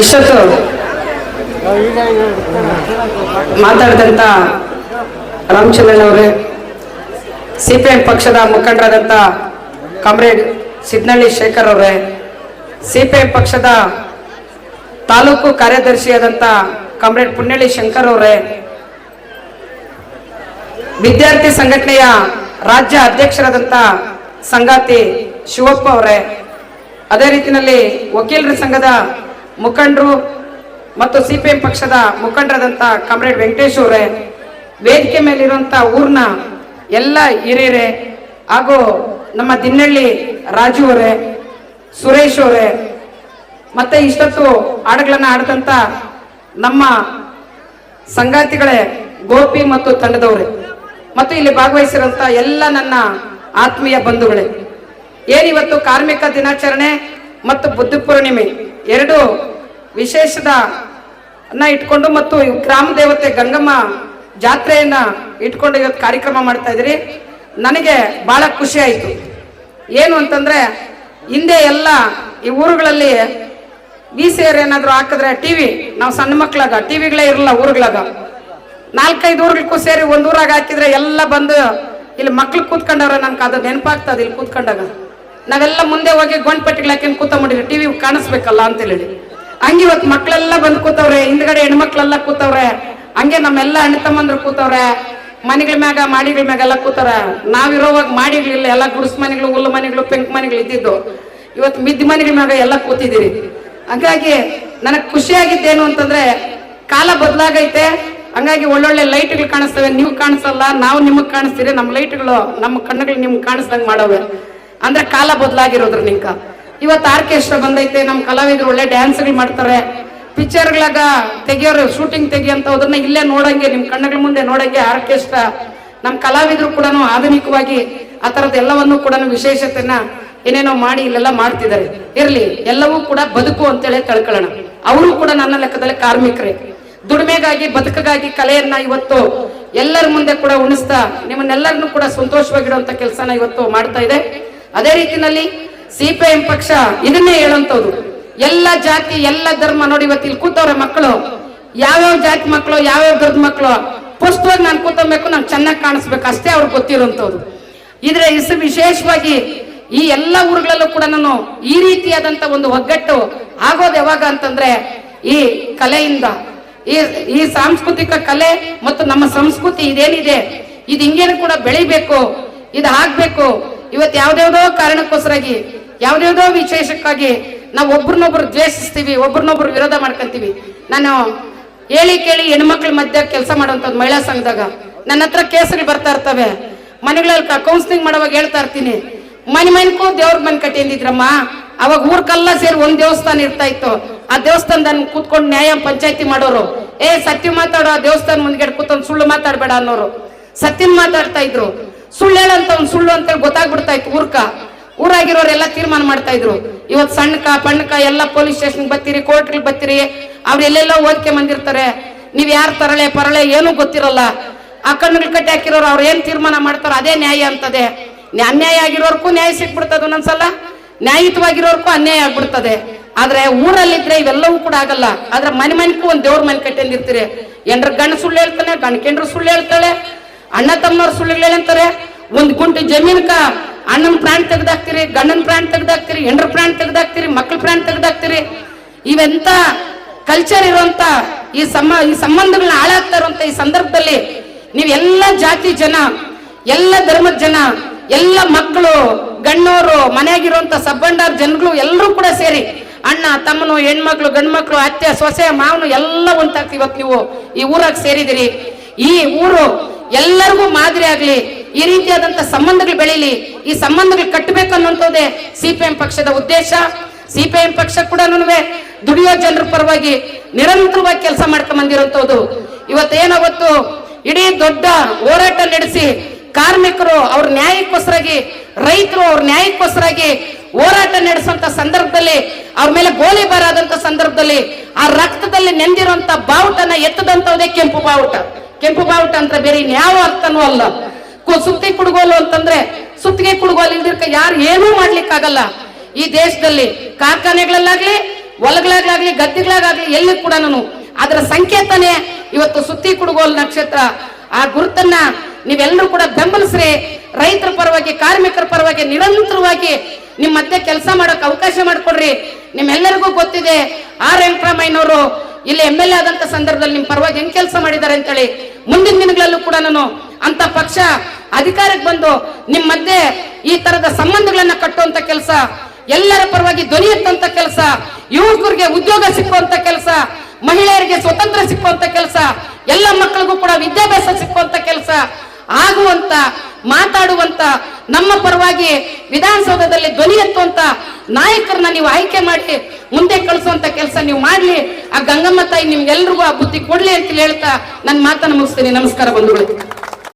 ಇಷ್ಟೊತ್ತು ಮಾತಾಡಿದಂತ ರಾಮಚಂದ್ರನ್ ಅವರೇ, ಸಿಪಿಎಂ ಪಕ್ಷದ ಮುಖಂಡರಾದಂಥ ಕಾಮ್ರೇಡ್ ಸಿದ್ನಳ್ಳಿ ಶೇಖರ್ ಅವರೇ, ಸಿಪಿಎಂ ಪಕ್ಷದ ತಾಲೂಕು ಕಾರ್ಯದರ್ಶಿಯಾದಂಥ ಕಾಮ್ರೇಡ್ ಪುಣ್ಯಳ್ಳಿ ಶಂಕರ್ ಅವರೇ, ವಿದ್ಯಾರ್ಥಿ ಸಂಘಟನೆಯ ರಾಜ್ಯ ಅಧ್ಯಕ್ಷರಾದಂಥ ಸಂಗಾತಿ ಶಿವಪ್ಪ ಅವರೇ, ಅದೇ ರೀತಿಯಲ್ಲಿ ವಕೀಲರ ಸಂಘದ ಮುಖಂಡರು ಮತ್ತು ಸಿಪಿಎಂ ಪಕ್ಷದ ಮುಖಂಡರಾದಂಥ ಕಾಮ್ರೇಡ್ ವೆಂಕಟೇಶ್ ಅವರೇ, ವೇದಿಕೆ ಮೇಲಿರುವಂಥ ಊರಿನ ಎಲ್ಲ ಹಿರಿಯರೇ ಹಾಗೂ ನಮ್ಮ ದಿನ್ನಳ್ಳಿ ರಾಜು ಅವರೇ, ಸುರೇಶ್ ಅವರೇ, ಮತ್ತೆ ಇಷ್ಟೊತ್ತು ಹಾಡುಗಳನ್ನು ಆಡಿದಂಥ ನಮ್ಮ ಸಂಗಾತಿಗಳೇ ಗೋಪಿ ಮತ್ತು ತಂಡದವರೇ, ಮತ್ತು ಇಲ್ಲಿ ಭಾಗವಹಿಸಿರುವಂಥ ಎಲ್ಲ ನನ್ನ ಆತ್ಮೀಯ ಬಂಧುಗಳೇ, ಏನಿವತ್ತು ಕಾರ್ಮಿಕ ದಿನಾಚರಣೆ ಮತ್ತು ಬುದ್ಧ ಪೂರ್ಣಿಮೆ ಎರಡು ವಿಶೇಷದ ಇಟ್ಕೊಂಡು ಮತ್ತು ಗ್ರಾಮ ದೇವತೆ ಗಂಗಮ್ಮ ಜಾತ್ರೆಯನ್ನ ಇಟ್ಕೊಂಡು ಇವತ್ತು ಕಾರ್ಯಕ್ರಮ ಮಾಡ್ತಾ ಇದ್ರಿ. ನನಗೆ ಬಹಳ ಖುಷಿ ಆಯಿತು. ಏನು ಅಂತಂದ್ರೆ, ಹಿಂದೆ ಎಲ್ಲ ಈ ಊರುಗಳಲ್ಲಿ VCR ಏನಾದ್ರು ಹಾಕಿದ್ರೆ ಟಿವಿ, ನಾವು ಸಣ್ಣ ಮಕ್ಕಳಾಗ ಟಿವಿಗಳೇ ಇರಲ್ಲ ಊರುಗಳಾಗ, 4-5 ಊರುಗಳಿಗೂ ಸೇರಿ ಒಂದು ಊರಾಗ ಹಾಕಿದ್ರೆ ಎಲ್ಲ ಬಂದು ಇಲ್ಲಿ ಮಕ್ಳು ಕೂತ್ಕೊಂಡವ್ರೆ. ನನ್ಗೆ ಅದು ನೆನಪಾಗ್ತದೆ. ಇಲ್ಲಿ ಕೂತ್ಕೊಂಡಾಗ ನಾವೆಲ್ಲ ಮುಂದೆ ಹೋಗಿ ಗೊಂಡ್ಪಟ್ಟಿಗಳು ಹಾಕಿ ಕೂತ್ಕೊಂಡಿರಿ, ಟಿವಿ ಕಾಣಿಸ್ಬೇಕಲ್ಲ ಅಂತ ಹೇಳಿ. ಹಂಗೆ ಇವತ್ತು ಮಕ್ಕಳೆಲ್ಲ ಬಂದು ಕೂತವ್ರೆ, ಹಿಂದ್ಗಡೆ ಹೆಣ್ಮಕ್ಳೆಲ್ಲ ಕೂತವ್ರೆ, ಹಂಗೆ ನಮ್ಮೆಲ್ಲ ಅಣ್ಣ ತಮ್ಮಂದ್ರು ಕೂತವ್ರೆ, ಮನೆಗಳ ಮ್ಯಾಗ ಮಾಡಿಗಳ ಮ್ಯಾಗೆಲ್ಲ ಕೂತವ್ರೆ. ನಾವಿರೋವಾಗ ಮಾಡಿಗಳಿಲ್ಲ, ಎಲ್ಲ ಗುಡಿಸ್ ಮನೆಗಳು, ಹುಲ್ಲು ಮನೆಗಳು, ಪೆಂಕ್ ಮನೆಗಳು ಇದ್ದಿದ್ದು. ಇವತ್ತು ಮಿದ್ದ ಮನೆಗಳ ಮ್ಯಾಗ ಎಲ್ಲ ಕೂತಿದ್ದೀರಿ. ಹಾಗಾಗಿ ನನಗೆ ಖುಷಿಯಾಗಿದ್ದೇನು ಅಂತಂದ್ರೆ, ಕಾಲ ಬದಲಾಗೈತೆ. ಹಂಗಾಗಿ ಒಳ್ಳೊಳ್ಳೆ ಲೈಟ್ಗಳು ಕಾಣಿಸ್ತವೆ, ನೀವು ಕಾಣಿಸಲ್ಲ, ನಾವು ನಿಮಗೆ ಕಾಣಿಸ್ತೀರಿ. ನಮ್ಮ ಲೈಟ್ಗಳು ನಮ್ಮ ಕಣ್ಣುಗಳು ನಿಮ್ಗೆ ಕಾಣಿಸ್ದಂಗೆ ಮಾಡವೆ ಅಂದ್ರೆ ಕಾಲ ಬದಲಾಗಿರೋದ್ರ ನಿಂಕ. ಇವತ್ತು ಆರ್ಕೆಸ್ಟ್ರಾ ಬಂದೈತೆ, ನಮ್ಮ ಕಲಾವಿದರು ಒಳ್ಳೆ ಡ್ಯಾನ್ಸ್ಗಳು ಮಾಡ್ತಾರೆ. ಪಿಕ್ಚರ್ಗಳಾಗ ತೆಗಿಯೋರು ಶೂಟಿಂಗ್ ತೆಗಿಯೋಂಥದನ್ನ ಇಲ್ಲೇ ನೋಡಂಗೆ, ನಿಮ್ಮ ಕಣ್ಣುಗಳ ಮುಂದೆ ನೋಡಂಗೆ ಆರ್ಕೆಸ್ಟ್ರಾ. ನಮ್ಮ ಕಲಾವಿದರು ಕೂಡ ಆಧುನಿಕವಾಗಿ ಆ ಥರದ್ದು ಎಲ್ಲವನ್ನೂ ಕೂಡ ವಿಶೇಷತೆನ ಏನೇನೋ ಮಾಡಿ ಇಲ್ಲೆಲ್ಲ ಮಾಡ್ತಿದ್ದಾರೆ. ಇರ್ಲಿ, ಎಲ್ಲವೂ ಕೂಡ ಬದುಕು ಅಂತೇಳಿ ತಿಳ್ಕೊಳ್ಳೋಣ. ಅವರು ಕೂಡ ನನ್ನ ಲೆಕ್ಕದಲ್ಲಿ ಕಾರ್ಮಿಕರೇ. ದುಡಿಮೆಗಾಗಿ ಬದುಕಿಗಾಗಿ ಕಲೆಯನ್ನ ಇವತ್ತು ಎಲ್ಲರ ಮುಂದೆ ಕೂಡ ಉಣಿಸ್ತಾ ನಿಮ್ಮನ್ನೆಲ್ಲರನ್ನೂ ಕೂಡ ಸಂತೋಷವಾಗಿಡುವಂತ ಕೆಲಸನ ಇವತ್ತು ಮಾಡ್ತಾ ಇದೆ. ಅದೇ ರೀತಿನಲ್ಲಿ ಸಿಪಿಎಂ ಪಕ್ಷ ಇದನ್ನೇ ಹೇಳುವಂಥದ್ದು, ಎಲ್ಲ ಜಾತಿ ಎಲ್ಲ ಧರ್ಮ ನೋಡಿ. ಇವತ್ತು ಇಲ್ಲಿ ಕೂತವ್ರೆ ಮಕ್ಕಳು, ಯಾವ್ಯಾವ ಜಾತಿ ಮಕ್ಕಳು, ಯಾವ್ಯಾವ ಧರ್ಮದ ಮಕ್ಕಳು, ಪುಸ್ತವಾಗಿ ನಾನು ಕೂತಬೇಕು, ನಾನು ಚೆನ್ನಾಗಿ ಕಾಣಿಸ್ಬೇಕು, ಅಷ್ಟೇ ಅವ್ರಿಗೆ ಗೊತ್ತಿರುವಂಥದ್ದು. ಇದ್ರೆ ವಿಶೇಷವಾಗಿ ಈ ಎಲ್ಲ ಊರುಗಳಲ್ಲೂ ಕೂಡ ನಾನು ಈ ರೀತಿಯಾದಂತ ಒಂದು ಒಗ್ಗಟ್ಟು ಆಗೋದು ಯಾವಾಗ ಅಂತಂದ್ರೆ ಈ ಕಲೆಯಿಂದ. ಈ ಸಾಂಸ್ಕೃತಿಕ ಕಲೆ ಮತ್ತು ನಮ್ಮ ಸಂಸ್ಕೃತಿ ಇದೇನಿದೆ ಇದು ಹಿಂಗೇನು ಕೂಡ ಬೆಳಿಬೇಕು, ಇದು ಆಗ್ಬೇಕು. ಇವತ್ತು ಯಾವ್ದಾವ್ದೋ ಕಾರಣಕ್ಕೋಸ್ಕರಾಗಿ ಯಾವ್ದಾವ್ದೋ ವಿಶೇಷಕ್ಕಾಗಿ ನಾವು ಒಬ್ರನ್ನೊಬ್ರು ದ್ವೇಷಿಸ್ತೀವಿ, ಒಬ್ರನ್ನೊಬ್ರು ವಿರೋಧ ಮಾಡ್ಕೊಂತೀವಿ. ನಾನು ಹೇಳಿ ಕೇಳಿ ಹೆಣ್ಮಕ್ಳ ಮಧ್ಯೆ ಕೆಲಸ ಮಾಡುವಂಥದ್ದು ಮಹಿಳಾ ಸಂಘದಾಗ ನನ್ನ ಹತ್ರ ಕೇಸುಗಳು ಬರ್ತಾ ಇರ್ತವೆ. ಮನೆಗಳಲ್ಲಿ ಕೌನ್ಸಿಲಿಂಗ್ ಮಾಡುವಾಗ ಹೇಳ್ತಾ ಇರ್ತೀನಿ, ಮನೆಗೂ ದೇವ್ರ ಮನೆ ಕಟ್ಟಿದ್ರಮ್ಮ, ಅವಾಗ ಊರ್ಕಲ್ಲ ಸೇರಿ ಒಂದ್ ದೇವಸ್ಥಾನ ಇರ್ತಾ ಇತ್ತು. ಆ ದೇವಸ್ಥಾನದ ಕೂತ್ಕೊಂಡು ನ್ಯಾಯ ಪಂಚಾಯತಿ ಮಾಡೋರು, ಸತ್ಯ ಮಾತಾಡೋ, ಆ ದೇವಸ್ಥಾನ ಮುಂದ್ಗಡೆ ಕೂತ್ಕೊಂಡು ಸುಳ್ಳು ಮಾತಾಡ್ಬೇಡ ಅನ್ನೋರು ಸತ್ಯನ್ ಮಾತಾಡ್ತಾ ಇದ್ರು. ಸುಳ್ಳು ಹೇಳಂತ ಒಂದು ಸುಳ್ಳು ಅಂತೇಳಿ ಗೊತ್ತಾಗ್ಬಿಡ್ತಾ ಇತ್ತು. ಊರಾಗಿರೋರೆಲ್ಲ ತೀರ್ಮಾನ ಮಾಡ್ತಾ ಇದ್ರು. ಇವತ್ತು ಸಣ್ಣಕ ಪಣ್ಣಕ ಎಲ್ಲ ಪೊಲೀಸ್ ಸ್ಟೇಷನ್ ಬರ್ತೀರಿ, ಕೋರ್ಟ್ಗೆ ಬರ್ತೀರಿ, ಅವ್ರು ಎಲ್ಲೆಲ್ಲ ಓದ್ಕೆ ಬಂದಿರ್ತಾರೆ. ನೀವ್ ಯಾರು ತರಳೆ ಪರಳೆ ಏನೂ ಗೊತ್ತಿರಲ್ಲ. ಆ ಕಣ್ಣುಗಳು ಕಟ್ಟಿ ಹಾಕಿರೋರು ಅವ್ರು ಏನ್ ತೀರ್ಮಾನ ಮಾಡ್ತಾರೋ ಅದೇ ನ್ಯಾಯ ಅಂತದೆ. ಅನ್ಯಾಯ ಆಗಿರೋರ್ಗೂ ನ್ಯಾಯ ಸಿಕ್ಬಿಡ್ತದೆ, ಒಂದೊಂದ್ಸಲ ನ್ಯಾಯಯುತವಾಗಿರೋರ್ಗೂ ಅನ್ಯಾಯ ಆಗ್ಬಿಡ್ತದೆ. ಆದ್ರೆ ಊರಲ್ಲಿದ್ರೆ ಇವೆಲ್ಲವೂ ಕೂಡ ಆಗಲ್ಲ. ಆದ್ರೆ ಮನೆಗೂ ಒಂದ್ ದೇವ್ರ ಮನೆ ಕಟ್ಟಿರ್ತೀರಿ. ಎಂಡ್ರ ಗಂಡ ಸುಳ್ಳು ಹೇಳ್ತಾನೆ, ಗಂಡ್ಕೆಂಡ್ರು ಸುಳ್ಳು ಹೇಳ್ತಾಳೆ, ಅಣ್ಣ ತಮ್ಮನವ್ರು ಸುಳ್ಳು ಹೇಳ್ತಾರೆ. ಒಂದ್ ಗುಂಟು ಜಮೀನ್ಕ ಅಣ್ಣನ ಪ್ರಾಣ ತೆಗ್ದಾಕ್ತಿರಿ, ಗಂಡನ ಪ್ರಾಣ ತೆಗ್ದಾಕ್ತಿರಿ, ಹೆಂಡ್ರ ಪ್ರಾಣ ತೆಗ್ದಾಕ್ತಿರಿ, ಮಕ್ಳ ಪ್ರಾಣ ತೆಗ್ದಾಕ್ತಿರಿ. ಇವೆಂತ ಕಲ್ಚರ್ ಇರುವಂತ ಈ ಸಂಬಂಧಗಳನ್ನ ಹಾಳಾಗ್ತಾ ಇರುವಂತ ಈ ಸಂದರ್ಭದಲ್ಲಿ ನೀವೆಲ್ಲ ಜಾತಿ ಜನ, ಎಲ್ಲ ಧರ್ಮದ ಜನ, ಎಲ್ಲ ಮಕ್ಕಳು, ಗಣ್ಣವರು, ಮನೆಯಾಗಿರುವಂತ ಸಬ್ಬಂಡಾರ್ ಜನಗಳು ಎಲ್ಲರೂ ಕೂಡ ಸೇರಿ ಅಣ್ಣ ತಮ್ಮನು, ಹೆಣ್ಮಕ್ಳು, ಗಂಡ್ಮಕ್ಳು, ಅತ್ತೆ ಸೊಸೆ ಮಾವನು ಎಲ್ಲ ಒಂದಾಗ್ತಿ. ಇವತ್ತು ನೀವು ಈ ಊರಾಗ ಸೇರಿದಿರಿ. ಈ ಊರು ಎಲ್ಲರಿಗೂ ಮಾದರಿ ಆಗ್ಲಿ, ಈ ರೀತಿಯಾದಂತ ಸಂಬಂಧಗಳು ಬೆಳೀಲಿ, ಈ ಸಂಬಂಧಗಳು ಕಟ್ಟಬೇಕು ಅನ್ನುವಂಥದ್ದೇ ಸಿಪಿಎಂ ಪಕ್ಷದ ಉದ್ದೇಶ. ಸಿಪಿಎಂ ಪಕ್ಷ ಕೂಡ ದುಡಿಯೋ ಜನರ ಪರವಾಗಿ ನಿರಂತರವಾಗಿ ಕೆಲಸ ಮಾಡ್ಕೊಂಡ್ ಬಂದಿರುವಂತದ್ದು. ಇವತ್ತೇನಾವತ್ತು ಇಡೀ ದೊಡ್ಡ ಹೋರಾಟ ನಡೆಸಿ ಕಾರ್ಮಿಕರು ಅವ್ರ ನ್ಯಾಯಕ್ಕೋಸ್ಕರಾಗಿ, ರೈತರು ಅವ್ರ ನ್ಯಾಯಕ್ಕೋಸ್ಕರಾಗಿ ಹೋರಾಟ ನಡೆಸುವಂತ ಸಂದರ್ಭದಲ್ಲಿ ಅವ್ರ ಮೇಲೆ ಗೋಲಿಬಾರ್ ಆದಂತ ಸಂದರ್ಭದಲ್ಲಿ ಆ ರಕ್ತದಲ್ಲಿ ನೆಂದಿರುವಂತ ಬಾವುಟನ ಎತ್ತದಂತದೇ ಕೆಂಪು ಬಾವುಟ. ಕೆಂಪು ಬಾವುಟ ಅಂತ ಬೇರೆ ಯಾವ ಅರ್ಥನೂ ಅಲ್ಲ. ಸುತ್ತಿ ಕುಡುಗೋಲು ಅಂತಂದ್ರೆ ಸುತ್ತಿಗೆ ಕುಡುಗೋಲು ಇಲ್ದಿರ್ಕ ಯಾರು ಏನೂ ಮಾಡ್ಲಿಕ್ಕಾಗಲ್ಲ. ಈ ದೇಶದಲ್ಲಿ ಕಾರ್ಖಾನೆಗಳಲ್ಲಾಗ್ಲಿ ಹೊಲಗಳಾಗ್ಲಿ ಗದ್ದೆಗಳಾಗ್ಲಿ ಎಲ್ಲಿ ಕೂಡ ಅದರ ಸಂಕೇತನೇ ಇವತ್ತು ಸುತ್ತಿ ಕುಡುಗೋಲ್ ನಕ್ಷತ್ರ. ಆ ಗುರುತನ್ನ ನೀವೆಲ್ಲರೂ ಕೂಡ ಬೆಂಬಲಿಸ್ರಿ. ರೈತರ ಪರವಾಗಿ, ಕಾರ್ಮಿಕರ ಪರವಾಗಿ ನಿರಂತರವಾಗಿ ನಿಮ್ಮ ಮಧ್ಯೆ ಕೆಲಸ ಮಾಡಕ್ ಅವಕಾಶ ಮಾಡಿಕೊಡ್ರಿ. ನಿಮ್ಮೆಲ್ಲರಿಗೂ ಗೊತ್ತಿದೆ ಆರ್ ವೆಂಕಟರಾಮಯ್ಯನವರು ಇಲ್ಲಿ MLA ಆದಂತ ಸಂದರ್ಭದಲ್ಲಿ ನಿಮ್ ಪರವಾಗಿ ಹೆಂಗ್ ಕೆಲಸ ಮಾಡಿದ್ದಾರೆ ಅಂತೇಳಿ. ಮುಂದಿನ ದಿನಗಳಲ್ಲೂ ಕೂಡ ಅಂತ ಪಕ್ಷ ಅಧಿಕಾರಕ್ಕೆ ಬಂದು ನಿಮ್ ಮಧ್ಯೆ ಈ ತರದ ಸಂಬಂಧಗಳನ್ನ ಕಟ್ಟುವಂತ ಕೆಲಸ, ಎಲ್ಲರ ಪರವಾಗಿ ಧ್ವನಿ ಎತ್ತುವಂತ ಕೆಲಸ, ಯುವಕರಿಗೆ ಉದ್ಯೋಗ ಸಿಕ್ಕುವಂತ ಕೆಲಸ, ಮಹಿಳೆಯರಿಗೆ ಸ್ವತಂತ್ರ ಸಿಕ್ಕುವಂತ ಕೆಲಸ, ಎಲ್ಲ ಮಕ್ಕಳಿಗೂ ಕೂಡ ವಿದ್ಯಾಭ್ಯಾಸ ಸಿಕ್ಕುವಂತ ಕೆಲಸ ಆಗುವಂತ, ಮಾತಾಡುವಂತ, ನಮ್ಮ ಪರವಾಗಿ ವಿಧಾನಸೌಧದಲ್ಲಿ ಧ್ವನಿ ಎತ್ತುವಂತ ನಾಯಕರನ್ನ ನೀವು ಆಯ್ಕೆ ಮಾಡಿ ಮುಂದೆ ಕಳಿಸುವಂತ ಕೆಲಸ ನೀವು ಮಾಡ್ಲಿ. ಆ ಗಂಗಮ್ಮ ತಾಯಿ ನಿಮ್ಗೆಲ್ರಿಗೂ ಆ ಬುದ್ಧಿ ಕೊಡ್ಲಿ ಅಂತ ಹೇಳ್ತಾ ನನ್ನ ಮಾತನ್ನು ಮುಗಿಸ್ತೀನಿ. ನಮಸ್ಕಾರ ಬಂಧುಗಳು.